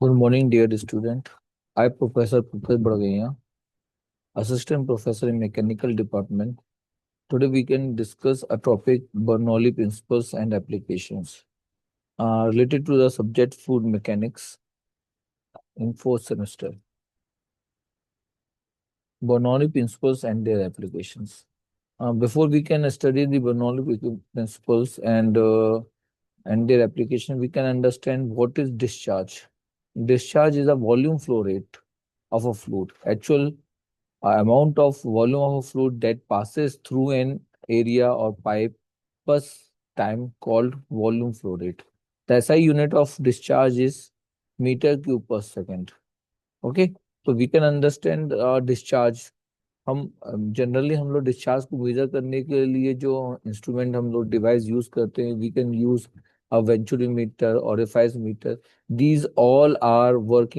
Good morning, dear student. I, Professor Pupil Bradagaya, Assistant Professor in Mechanical Department. Today we can discuss a topic Bernoulli principles and applications related to the subject food mechanics in fourth semester. Bernoulli principles and their applications. Before we can study the Bernoulli principles and their application, we can understand what is discharge. Discharge is a volume flow rate of a fluid. Actual amount of volume of a fluid that passes through an area or pipe plus time called volume flow rate. The SI unit of discharge is meter cube per second. Okay, so we can understand discharge. हम generally हम लोग discharge को major करने के लिए जो instrument हम लोग डिवाइस यूज करते हैं we can use a venturimeter और a meter. These all are work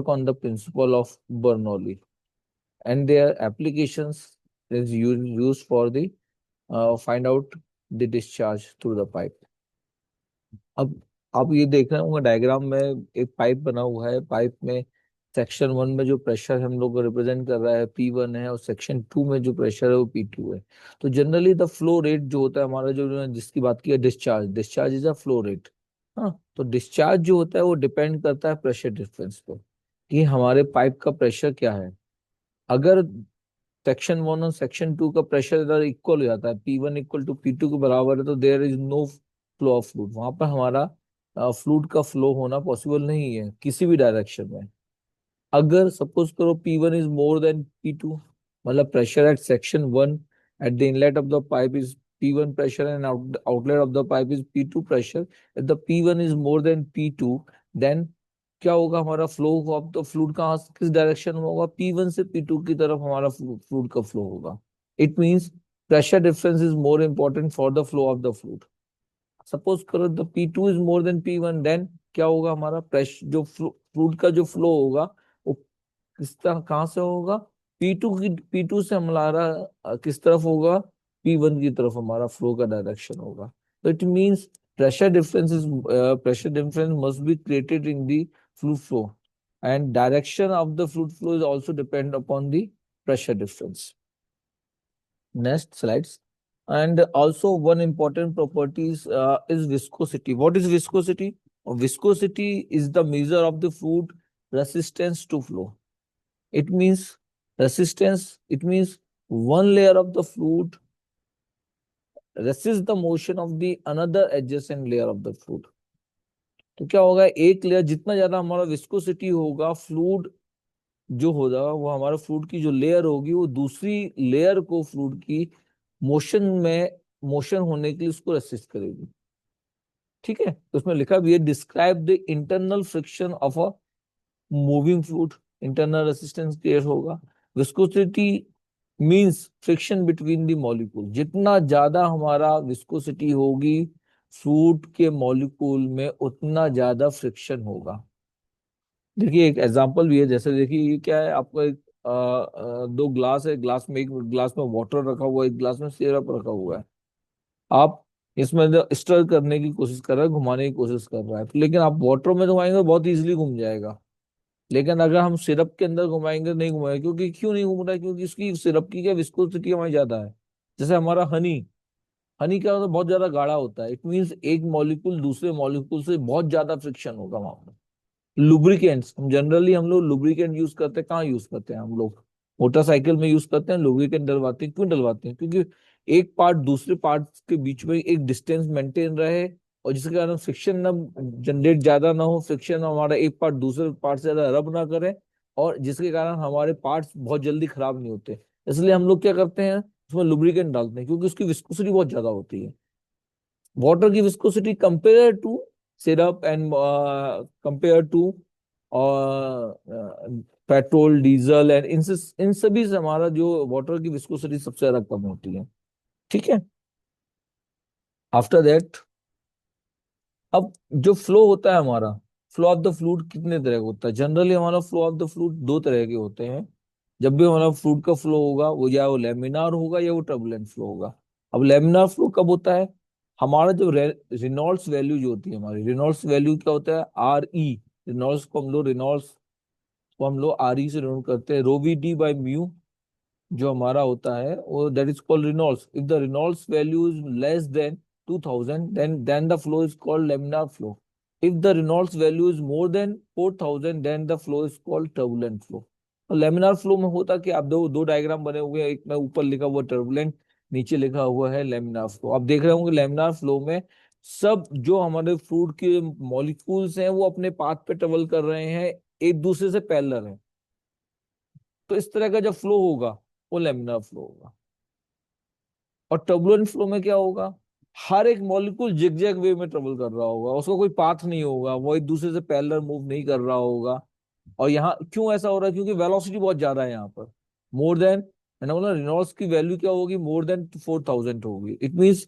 on the principle of Bernoulli, and their applications is used for the find out the discharge through the pipe. अब आप ये देख रहे होंगे diagram में एक pipe बना हुआ है. पाइप में सेक्शन 1 में जो प्रेशर हम लोग को रिप्रेजेंट कर रहा है P1 है, और सेक्शन 2 में जो प्रेशर है वो P2 है. तो जनरली द फ्लो रेट जो होता है हमारा, जो जिसकी बात की है discharge, discharge is a flow rate. हाँ, तो डिस्चार्ज जो होता है वो डिपेंड करता है प्रेशर डिफरेंस पर, कि हमारे पाइप का प्रेशर क्या है. अगर सेक्शन 1 और सेक्शन 2 का प्रेशर इधर इक्वल हो जाता है, P1 इक्वल टू P2 के बराबर है, तो there is no flow of fluid. वहां पर हमारा फ्लूइड का फ्लो होना पॉसिबल नहीं है किसी भी डायरेक्शन में. अगर सपोज करो P1 is more then P2, मतलब pressure at section 1 at the inlet of the pipe is P1 pressure and outlet of the pipe is P2 pressure. If the P1 is more than P2, then क्या होगा, हमारा flow of the fluid कहाँ किस direction में होगा, P1 से P2 की तरफ हमारा फ्लूइड का फ्लो होगा. It means pressure difference is more important for the flow of the fluid. Suppose करो the P2 is more than P1, then क्या होगा, हमारा प्रेशर जो फ्लूइड का जो फ्लो होगा वो किस तरह कहाँ से होगा, P2 से हमारा किस तरफ होगा, P1 की तरफ हमारा फ्लो का डायरेक्शन होगा. तो it means pressure difference must be created in the fluid flow, and direction of the fluid flow is also depend upon the pressure difference. Next slides. And also one important property is viscosity. What is viscosity? Viscosity is the measure of the fluid resistance to flow. It means resistance, it means one layer of the fluid resists the motion of the another adjacent layer of the fluid. तो क्या होगा, एक layer जितना ज्यादा हमारा viscosity होगा, fluid जो होगा वो हमारा फ्लूइड की जो लेयर होगी वो दूसरी लेयर को फ्लूइड की मोशन होने के लिए उसको रेसिस्ट करेगी. ठीक है, तो उसमें लिखा भी है describe the internal friction of a moving fluid. Internal resistance create होगा. Viscosity means friction between the molecule. जितना ज्यादा हमारा विस्कोसिटी होगी फ्लूइड के मॉलिक्यूल में उतना ज्यादा फ्रिक्शन होगा. देखिए एक एग्जांपल भी है, जैसे देखिए ये क्या है, आपको एक दो ग्लास है, ग्लास में एक ग्लास में वाटर रखा हुआ है, एक ग्लास में सिरप रखा हुआ है. आप इसमें स्टर करने की कोशिश कर रहे हैं, घुमाने की कोशिश कर रहा है, तो लेकिन आप वाटर में घुमाएंगे तो बहुत इजीली घूम जाएगा. लेकिन अगर हम सिरप के अंदर घुमाएंगे तो नहीं घुमाएगा. क्योंकि क्यों नहीं घूम रहा है, क्योंकि इसकी सिरप की क्या विस्कोसिटी हमारी ज्यादा है. जैसे हमारा हनी, हनी क्या होता है, बहुत ज्यादा गाढ़ा होता है. इट मीन्स एक मॉलिक्यूल दूसरे मॉलिक्यूल से बहुत ज्यादा फ्रिक्शन होगा वहां पर. लुब्रिकेंट्स, हम लोग लुब्रिकेंट यूज करते हैं, कहाँ यूज करते हैं हम लोग, मोटरसाइकिल में यूज करते हैं लुब्रिकेंट. डलवाते हैं, क्यों डलवाते हैं, क्योंकि एक पार्ट दूसरे पार्ट के बीच में एक डिस्टेंस मेंटेन रहे, और जिसके कारण फ्रिक्शन ना जनरेट ज्यादा ना हो, फ्रिक्शन हमारा एक पार्ट दूसरे पार्ट से ज्यादा रब ना करे, और जिसके कारण हमारे पार्ट्स बहुत जल्दी खराब नहीं होते. इसलिए हम लोग क्या करते हैं, उसमें लुब्रिकेंट डालते हैं, क्योंकि उसकी विस्कोसिटी बहुत ज्यादा होती है. वाटर की viscosity compare to syrup and compare to और पेट्रोल डीजल एंड इन सभी से हमारा जो वाटर की विस्कोसिटी सबसे ज्यादा कम होती है. ठीक है. आफ्टर दैट, अब जो फ्लो होता है हमारा, फ्लो ऑफ द फ्लूइड कितने तरह का होता है. जनरली हमारा फ्लो ऑफ द फ्लूइड दो तरह के होते हैं. जब भी हमारा फ्लूइड का फ्लो होगा वो या वो लेमिनार होगा या वो टर्बुलेंट फ्लो होगा. अब लेमिनार फ्लो कब होता है, हमारा जो रेनॉल्ड्स वैल्यू जो होती है, हमारी रेनॉल्ड्स वैल्यू क्या होता है, RE. रेनॉल्ड्स को हम लोग आर ई से डिनोट करते हैं, रो वी डी बाई म्यू जो हमारा होता है वो that is called Reynolds. If the Reynolds value is less than 2000 then the flow is called laminar flow. If the Reynolds value is more than 4000 then the flow is called turbulent flow. और laminar flow में होता कि आप दो दो diagram बने हुए हैं, एक में ऊपर लिखा हुआ टर्बुलेंट, नीचे लिखा हुआ है लेमिनार फ्लो। आप देख रहे होंगे लेमिनार फ्लो में सब जो हमारे फ्लूइड के मॉलिक्यूल्स हैं वो अपने पाथ पे ट्रेवल कर रहे हैं, एक दूसरे से पैरेलल है। तो इस तरह का जब फ्लो होगा वो लेमिनार फ्लो होगा। और टर्बुलेंट फ्लो में क्या होगा, हर एक मॉलिक्यूल जिगजैग वे में ट्रेवल कर रहा होगा, उसका कोई पाथ नहीं होगा, वो एक दूसरे से पैरेलल मूव नहीं कर रहा होगा। और यहाँ क्यों ऐसा हो रहा है, क्योंकि वेलोसिटी बहुत ज्यादा है यहाँ पर, मोर देन, मैंने बोला रेनॉल्ड्स की वैल्यू क्या होगी, मोर देन 4000 होगी। इट मीन्स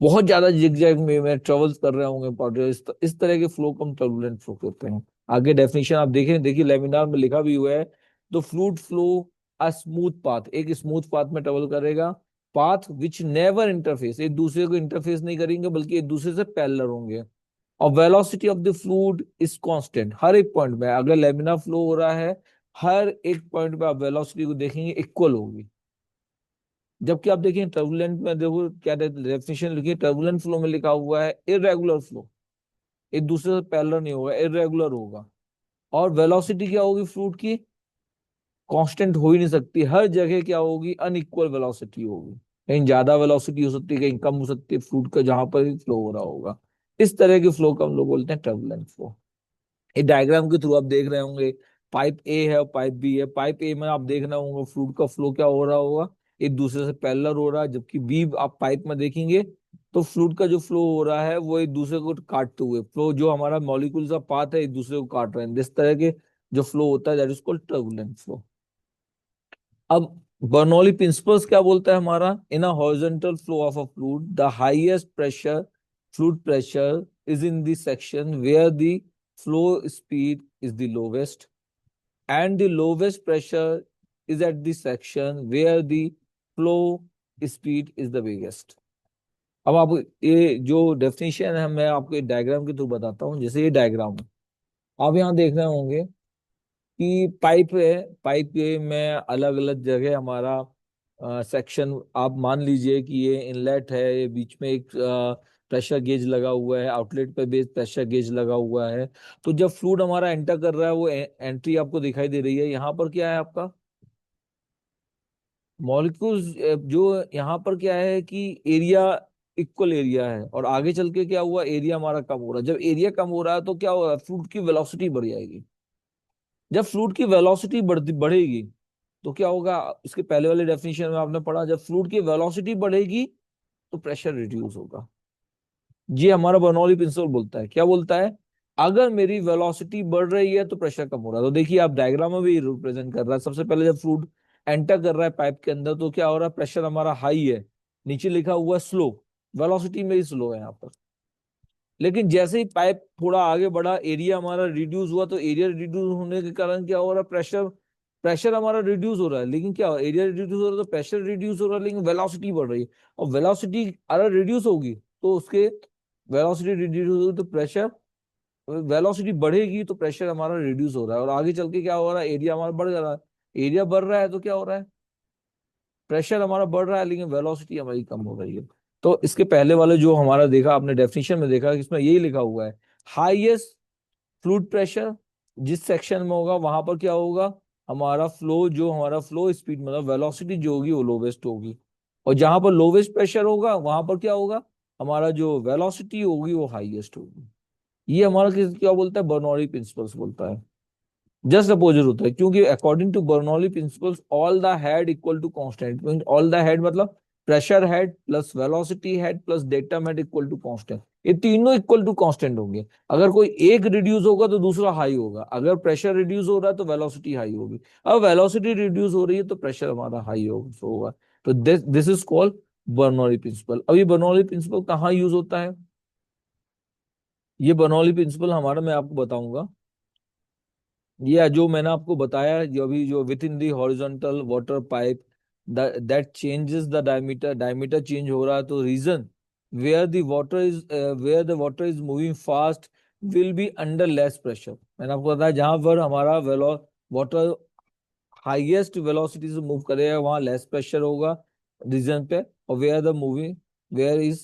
बहुत ज्यादा जिगजैग में ट्रेवल्स कर रहे होंगे पार्टिकल। इस तरह के फ्लो को हम टर्बुलेंट फ्लो कहते हैं। आगे डेफिनेशन आप देखें, देखिए लेमिनार में लिखा भी हुआ है, तो fluid flow a smooth path, एक स्मूथ पाथ में ट्रेवल करेगा, पाथ विच नेवर इंटरफेस, एक दूसरे को इंटरफेस नहीं करेंगे बल्कि एक दूसरे से पैरेलल होंगे। और velocity of the fluid is constant, हर एक पॉइंट में अगर लेमिनार फ्लो हो रहा है हर एक पॉइंट पे आप वेलोसिटी को देखेंगे इक्वल होगी। जबकि आप देखिए टर्बुलेंट में देखो क्या डेफिनेशन लिखिए, टर्बुलेंट फ्लो में लिखा हुआ है इरेगुलर फ्लो, एक दूसरे से पैरेलल नहीं होगा, इरेगुलर होगा। और वेलोसिटी क्या होगी फ्लूइड की, कांस्टेंट हो ही नहीं सकती, हर जगह क्या होगी, अनइक्वल वेलोसिटी होगी, कहीं ज्यादा वेलोसिटी हो सकती है, कहीं कम हो सकती है फ्लूइड का, जहां पर फ्लो हो रहा होगा। इस तरह के फ्लो को हम लोग बोलते हैं टर्बुलेंट फ्लो। एक डायग्राम के थ्रू आप देख रहे होंगे, पाइप ए है और पाइप बी है। पाइप ए में आप देख रहे होंगे फ्लूइड का फ्लो क्या हो रहा होगा, एक दूसरे से पैरेलल हो रहा है। जबकि बी आप पाइप में देखेंगे तो फ्लूइड का जो फ्लो हो रहा है वो एक दूसरे को काटते हुए, फ्लो जो हमारा मॉलिक्यूल का पाथ है एक दूसरे को काट रहे हैं, इस तरह के जो फ्लो होता है that is called turbulent flow. अब बर्नौली प्रिंसिपल्स क्या बोलता है हमारा, in a horizontal flow of a fluid the highest pressure fluid pressure is in the section where the flow speed is the lowest and the lowest pressure is at the section where the flow speed is the biggest. अब आप ये जो definition है मैं आपको एक diagram के through बताता हूँ। जैसे ये डायग्राम है, आप यहाँ देख रहे होंगे कि पाइप है, पाइप के में अलग अलग जगह हमारा सेक्शन, आप मान लीजिए कि ये इनलेट है, ये बीच में एक प्रेशर गेज लगा हुआ है, आउटलेट पे भी प्रेशर गेज लगा हुआ है। तो जब फ्लूइड हमारा एंटर कर रहा है वो एंट्री आपको दिखाई दे रही है। यहाँ पर क्या है आपका मॉलिक्यूल्स, जो यहाँ पर क्या है कि एरिया इक्वल एरिया है, और आगे चल के क्या हुआ, एरिया हमारा कम हो रहा है। जब एरिया कम हो रहा है तो क्या होगा, फ्लूइड की वेलोसिटी बढ़ जाएगी। जब फ्लूइड की वेलोसिटी बढ़ेगी तो क्या होगा, इसके पहले वाले डेफिनेशन में आपने पढ़ा, जब फ्लूइड की वेलोसिटी बढ़ेगी तो प्रेशर रिड्यूस होगा। ये हमारा बर्नौली प्रिंसिपल बोलता है, क्या बोलता है, अगर मेरी वेलोसिटी बढ़ रही है तो प्रेशर कम हो रहा है। तो देखिए आप डायग्राम में भी रिप्रेजेंट कर रहा है, सबसे पहले जब फ्लूइड एंटर कर रहा है पाइप के अंदर तो क्या हो रहा है, प्रेशर हमारा हाई है, नीचे लिखा हुआ है स्लो, वेलोसिटी में ही स्लो है यहाँ पर। लेकिन जैसे ही पाइप थोड़ा आगे बढ़ा, एरिया हमारा रिड्यूस हुआ, तो एरिया रिड्यूस होने के कारण क्या हो रहा है, प्रेशर प्रेशर हमारा रिड्यूस हो रहा है। लेकिन क्या एरिया रिड्यूस हो रहा है तो प्रेशर रिड्यूस हो रहा है, लेकिन वेलोसिटी बढ़ रही है। और वेलोसिटी अगर रिड्यूस होगी तो उसके वेलोसिटी रिड्यूस होगी तो प्रेशर, वेलोसिटी बढ़ेगी तो प्रेशर हमारा रिड्यूस हो रहा है। और आगे चल के क्या हो रहा है, एरिया हमारा बढ़ रहा है, एरिया बढ़ रहा है तो क्या हो रहा है, प्रेशर हमारा बढ़ रहा है, लेकिन वेलोसिटी हमारी कम हो रही है। तो इसके पहले वाले जो हमारा देखा आपने डेफिनेशन में देखा कि इसमें यही लिखा हुआ है, हाईएस्ट फ्लूइड प्रेशर जिस सेक्शन में होगा वहां पर क्या होगा, हमारा फ्लो, जो हमारा फ्लो स्पीड मतलब वेलोसिटी जो होगी वो लोवेस्ट होगी। और जहां पर लोवेस्ट प्रेशर होगा वहां पर क्या होगा, हमारा जो वेलोसिटी होगी वो हाईएस्ट होगी। ये हमारा क्या बोलता है, बर्नौली प्रिंसिपल्स बोलता है। जस्ट अपोजिट होता है, क्योंकि according to Bernoulli principles all the head equal to constant, means all the head मतलब pressure head plus velocity head plus datum head equal to constant, ये तीनों इक्वल टू कांस्टेंट होंगे। अगर कोई एक रिड्यूस होगा तो दूसरा हाई होगा, अगर प्रेशर रिड्यूस हो रहा है तो वेलोसिटी हाई होगी, अब वेलोसिटी रिड्यूस हो रही है तो प्रेशर हमारा हाई होगा। तो this is called Bernoulli principle. अब ये बर्नौली प्रिंसिपल कहाँ यूज होता है, ये बर्नौली प्रिंसिपल हमारा मैं आपको बताऊंगा। ये जो मैंने आपको बताया, जो अभी जो within the horizontal water pipe that changes the diameter, diameter change हो रहा है तो region where the water is moving fast will be under less pressure. मैंने आपको बताया जहां पर हमारा वाटर हाईएस्ट वेलोसिटी से मूव करेगा वहां लेस प्रेशर होगा रीजन पे, और where is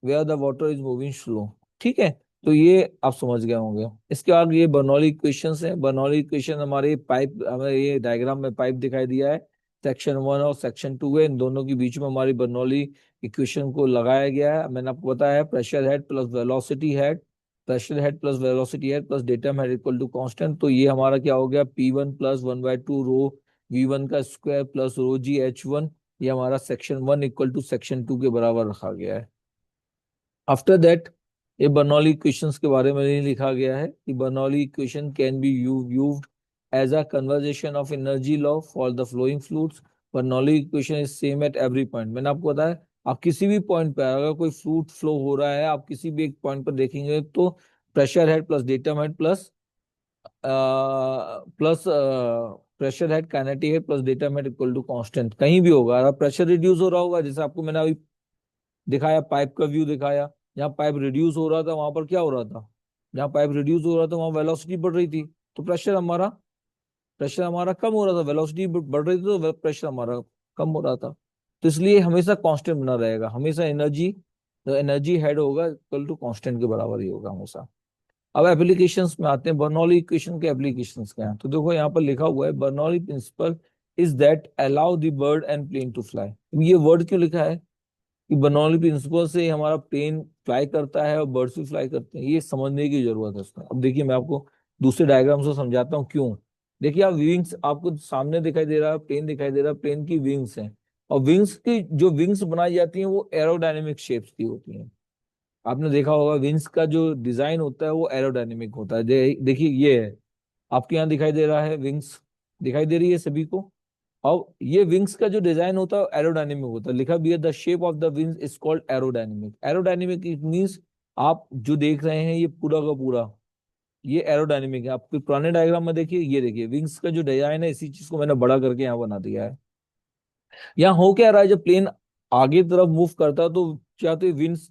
where the water is moving slow. ठीक है, तो ये आप समझ गए होंगे। इसके बाद ये बर्नौली इक्वेशंस है। बर्नौली इक्वेशन हमारे पाइप, हमें ये डायग्राम में पाइप दिखाई दिया है, सेक्शन 1 और सेक्शन 2 है, इन दोनों के बीच में हमारी बर्नौली इक्वेशन को लगाया गया है। मैंने आपको बताया है pressure head plus velocity head, pressure head plus velocity head plus datum head equal to constant. तो ये हमारा क्या हो गया, P1 प्लस 1/2 रो V1 का स्क्वायर प्लस रो जी H1। ये हमारा सेक्शन 1 इक्वल टू सेक्शन 2 के बराबर रखा गया है। आफ्टर दैट ये बर्नौली इक्वेशंस के बारे में नहीं लिखा गया है कि Bernoulli equation can be used as a conservation of energy law for the flowing fluids. Bernoulli equation is same at every point. मैंने आपको बताया आप किसी भी पॉइंट पर अगर कोई फ्लूइड फ्लो हो रहा है, आप किसी भी एक पॉइंट पर देखेंगे तो pressure head plus datum head plus plus pressure head kinetic head plus datum head equal to constant कहीं भी होगा। अगर प्रेशर रिड्यूस हो रहा होगा, जैसे आपको मैंने अभी दिखाया, पाइप का व्यू दिखाया, जहाँ पाइप रिड्यूस हो रहा था वहां पर क्या हो रहा था, जहाँ पाइप रिड्यूस हो रहा था वहां वेलोसिटी बढ़ रही थी, तो प्रेशर हमारा कम हो रहा था। वेलोसिटी बढ़ रही थी तो प्रेशर हमारा कम हो रहा था। तो इसलिए हमेशा कांस्टेंट बना रहेगा, हमेशा एनर्जी हेड होगा इक्वल टू कांस्टेंट के बराबर ही होगा हमेशा। अब एप्लीकेशंस में आते हैं, बर्नौली इक्वेशन के एप्लीकेशंस क्या हैं। तो देखो यहाँ पर लिखा हुआ है Bernoulli principle is that allow the bird and plane to fly. ये वर्ड क्यों लिखा है कि बर्नौली प्रिंसिपल से हमारा प्लेन फ्लाई करता है और बर्ड्स भी फ्लाई करते हैं, ये समझने की जरूरत है इसमें। अब देखिए मैं आपको दूसरे डायग्राम से समझाता हूँ क्यों। देखिए आप विंग्स आपको सामने दिखाई दे रहा है, प्लेन दिखाई दे रहा है, प्लेन की विंग्स हैं, और विंग्स की जो विंग्स बनाई जाती हैं वो एरोडायनेमिक शेप्स की होती हैं। आपने देखा होगा विंग्स का जो डिजाइन होता है वो एरोडायनेमिक होता है। देखिए ये है, आपके यहाँ दिखाई दे रहा है विंग्स, दिखाई दे रही है सभी को। और ये विंग्स का जो डिजाइन होता है एरोडायनेमिक होता है, लिखा भी है the shape of the wings is called aerodynamic. Aerodynamic it means आप जो देख रहे हैं ये पूरा का पूरा ये एरोडायनेमिक है। आप पुराने डायग्राम में देखिए, ये देखिए विंग्स का जो डिजाइन है, इसी चीज को मैंने बड़ा करके यहाँ बना दिया है। यहाँ हो क्या रहा है, जब प्लेन आगे तरफ मूव करता है तो क्या होती है, विंग्स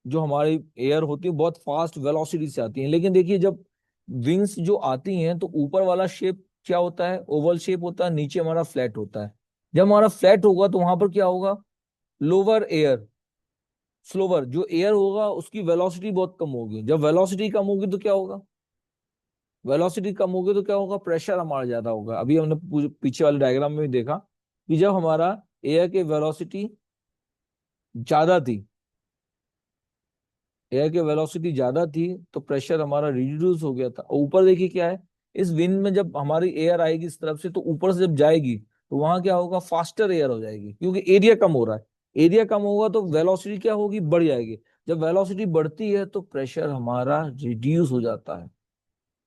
जो हमारी एयर होती है बहुत फास्ट वेलोसिटी से आती है। लेकिन देखिए जब विंग्स जो आती हैं तो ऊपर वाला शेप क्या होता है, ओवल शेप होता है, नीचे हमारा फ्लैट होता है। जब हमारा फ्लैट होगा तो वहां पर क्या होगा, लोअर एयर स्लोवर जो एयर होगा उसकी वेलोसिटी बहुत कम होगी। जब वेलोसिटी कम होगी तो क्या होगा, वेलोसिटी कम होगी तो क्या होगा, प्रेशर हमारा ज्यादा होगा। अभी हमने पीछे वाले डायग्राम में भी देखा कि जब हमारा एयर की वेलोसिटी ज्यादा थी, एयर की वेलोसिटी ज्यादा थी तो प्रेशर हमारा रिड्यूस हो गया था। और ऊपर देखिए क्या है, इस विंड में जब हमारी एयर आएगी इस तरफ से तो ऊपर से जब जाएगी तो वहां क्या होगा, फास्टर एयर हो जाएगी, क्योंकि एरिया कम हो रहा है। एरिया कम होगा तो वेलोसिटी क्या होगी, बढ़ जाएगी। जब वेलोसिटी बढ़ती है तो प्रेशर हमारा रिड्यूस हो जाता है।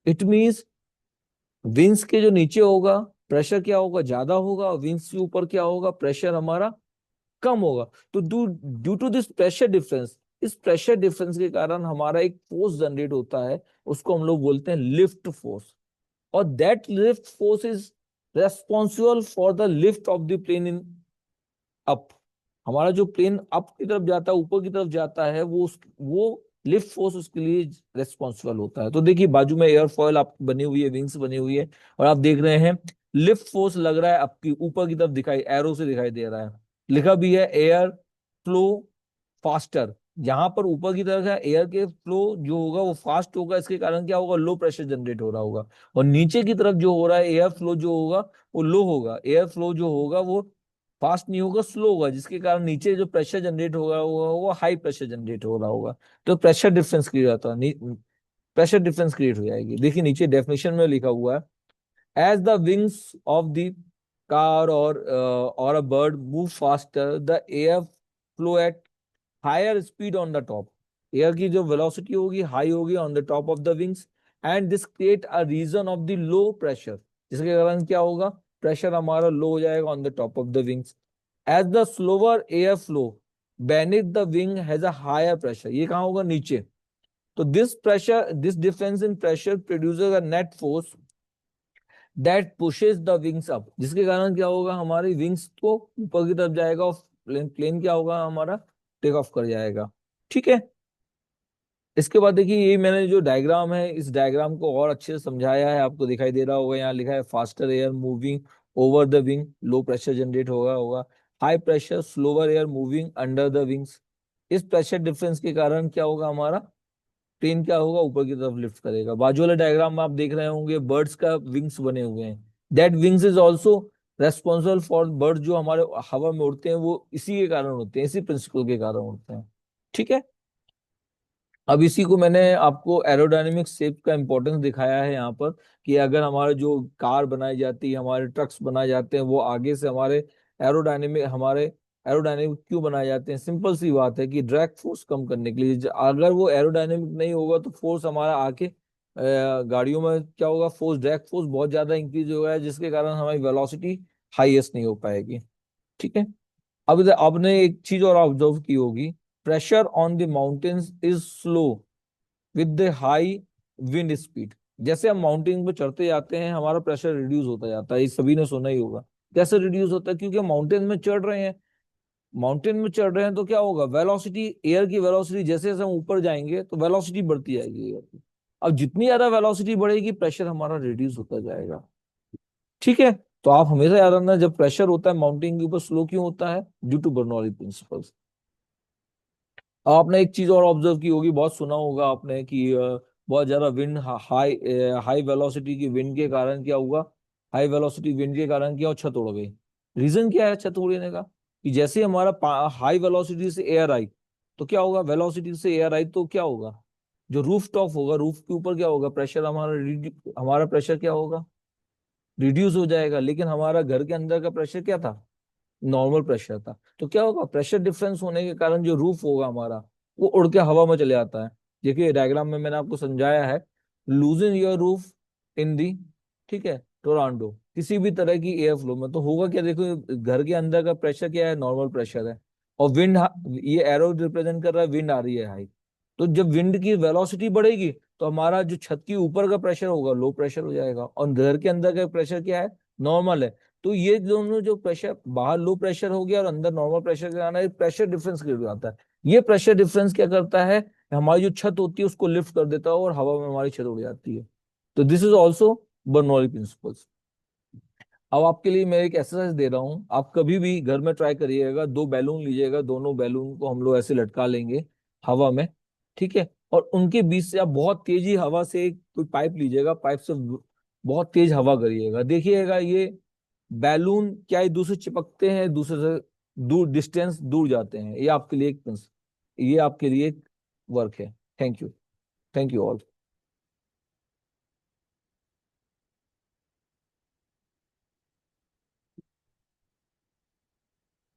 इट मीन्स विंग्स के जो नीचे होगा प्रेशर क्या होगा, ज्यादा होगा, और विंग्स के ऊपर क्या होगा, प्रेशर हमारा कम होगा। तो due to this pressure difference, इस प्रेशर डिफरेंस के कारण हमारा एक फोर्स जनरेट होता है, उसको हम लोग बोलते हैं लिफ्ट फोर्स। और that lift force is responsible for the lift of the plane in up. हमारा जो प्लेन अप की तरफ जाता है, ऊपर की तरफ जाता है, वो लिफ्ट फोर्स उसके लिए रेस्पॉन्सिबल होता है। तो देखिए बाजू में एयरफॉयल आपकी बनी हुई है, विंग्स बनी हुई है, और आप देख रहे हैं लिफ्ट फोर्स लग रहा है आपकी ऊपर की तरफ, दिखाई एरो से दिखाई दे रहा है। लिखा भी है एयर फ्लो फास्टर। जहां पर ऊपर की तरफ है एयर के फ्लो जो होगा वो फास्ट होगा, इसके कारण क्या होगा, लो प्रेशर जनरेट हो रहा होगा। और नीचे की तरफ जो हो रहा है एयर फ्लो जो होगा वो लो होगा, एयर फ्लो जो होगा वो फास्ट नहीं होगा, स्लो होगा, जिसके कारण नीचे जो प्रेशर जनरेट होगा वो हाई प्रेशर जनरेट हो रहा होगा। तो प्रेशर डिफरेंस क्रिएट होता है, प्रेशर डिफरेंस क्रिएट हो जाएगी। देखिए नीचे डेफिनेशन में लिखा हुआ है, as the wings of the car or a bird move faster, the air flow at higher speed on the top। Air की जो वेलोसिटी होगी हाई होगी on the top of the wings, and this create a region of the low pressure, जिसके कारण क्या होगा, pressure हमारा low हो जाएगा on the top of the wings. As the slower air flow beneath the wing has a higher pressure, ये कहाँ होगा, नीचे। तो this difference in pressure produces a net force that pushes the wings up, जिसके कारण क्या होगा, हमारी विंग्स को ऊपर की तरफ जाएगा और प्लेन क्या होगा हमारा, टेक ऑफ कर जाएगा। ठीक है, इसके बाद देखिए, ये मैंने जो डायग्राम है, इस डायग्राम को और अच्छे से समझाया है, आपको दिखाई दे रहा होगा, यहाँ लिखा है faster air moving over the wing, low pressure generate होगा high pressure slower air moving under the wings. इस प्रेशर डिफरेंस के कारण क्या होगा, हमारा प्लेन क्या होगा, ऊपर की तरफ लिफ्ट करेगा। बाजू वाले डायग्राम में आप देख रहे होंगे बर्ड्स का विंग्स बने हुए हैं। That wings is also responsible for bird, जो हमारे हवा में उड़ते हैं वो इसी के कारण होते हैं, इसी प्रिंसिपल के कारण उड़ते हैं। ठीक है। अब इसी को मैंने आपको एरोडायनेमिक शेप का इंपॉर्टेंस दिखाया है यहाँ पर, कि अगर हमारे जो कार बनाई जाती है, हमारे ट्रक्स बनाए जाते हैं, वो आगे से हमारे एरोडायनेमिक क्यों बनाए जाते हैं। सिंपल सी बात है कि ड्रैग फोर्स कम करने के लिए। अगर वो एरोडायनेमिक नहीं होगा तो फोर्स हमारा आके गाड़ियों में क्या होगा, फोर्स ड्रैग फोर्स बहुत ज्यादा इंक्रीज होगा, जिसके कारण हमारी वेलोसिटी हाईएस्ट नहीं हो पाएगी। ठीक है। अब इधर आपने एक चीज और ऑब्जर्व की होगी, pressure on the mountains is slow with the high wind speed. जैसे हम माउंटेन पे चढ़ते जाते हैं, हमारा प्रेशर रिड्यूस होता जाता है, ये सभी ने सुना ही होगा। कैसे रिड्यूस होता है, क्योंकि हम माउंटेन में चढ़ रहे हैं। माउंटेन में चढ़ रहे हैं तो क्या होगा, वेलोसिटी, एयर की वेलोसिटी, जैसे जैसे हम ऊपर जाएंगे तो वेलोसिटी बढ़ती जाएगी एयर की। अब जितनी ज्यादा वेलोसिटी बढ़ेगी, प्रेशर हमारा रिड्यूस होता जाएगा। ठीक है। तो आप हमेशा याद रखना, जब प्रेशर होता है माउंटेन के ऊपर, स्लो क्यों होता है, ड्यू टू बर्नौली प्रिंसिपल। आपने एक चीज और ऑब्जर्व की होगी, बहुत सुना होगा आपने कि बहुत ज्यादा विंड, हाई हाई वेलोसिटी की विंड के कारण क्या हुआ, हाई वेलोसिटी विंड के कारण क्या, छत उड़ गई। रीजन क्या है छत उड़ने का, कि जैसे हमारा हाई वेलोसिटी से एयर आई, तो क्या होगा, वेलोसिटी से एयर आई तो क्या होगा, जो रूफ टॉप होगा, रूफ के ऊपर क्या होगा, प्रेशर हमारा प्रेशर क्या होगा, रिड्यूस हो जाएगा। लेकिन हमारा घर के अंदर का प्रेशर क्या था, नॉर्मल प्रेशर था। तो क्या होगा, प्रेशर डिफरेंस होने के कारण जो रूफ होगा हमारा, वो उड़ के हवा में चले जाता है। देखिए डायग्राम में मैंने आपको समझाया है, लूजिंग योर रूफ इन दी, ठीक है, टोरांडो, किसी भी तरह की एयर फ्लो में, तो होगा क्या, देखो घर के अंदर का प्रेशर क्या है, नॉर्मल प्रेशर है। और विंड, ये एरो रिप्रेजेंट कर रहा है विंड आ रही है हाई। तो जब विंड की वेलोसिटी बढ़ेगी, तो हमारा जो छत के ऊपर का प्रेशर होगा लो प्रेशर हो जाएगा, और घर के अंदर का प्रेशर क्या है, नॉर्मल है। तो ये दोनों जो प्रेशर, बाहर लो प्रेशर हो गया और अंदर नॉर्मल प्रेशर का आना, प्रेशर डिफरेंस क्रिएट आता है। ये प्रेशर डिफरेंस क्या करता है, हमारी जो छत होती है उसको लिफ्ट कर देता है, और हवा में हमारी छत उड़ जाती है। तो this is also Bernoulli principles. अब आपके लिए मैं एक एक्सरसाइज दे रहा हूँ, आप कभी भी घर में ट्राई करिएगा, दो बैलून लीजिएगा, दोनों बैलून को हम लोग ऐसे लटका लेंगे हवा में। ठीक है। और उनके बीच से आप बहुत तेजी हवा से कोई पाइप लीजिएगा, पाइप से बहुत तेज हवा करिएगा, देखिएगा ये बैलून क्या एक दूसरे से चिपकते हैं, दूसरे से दूर, डिस्टेंस दूर जाते हैं। ये आपके लिए एक वर्क है। Thank you. Thank you all.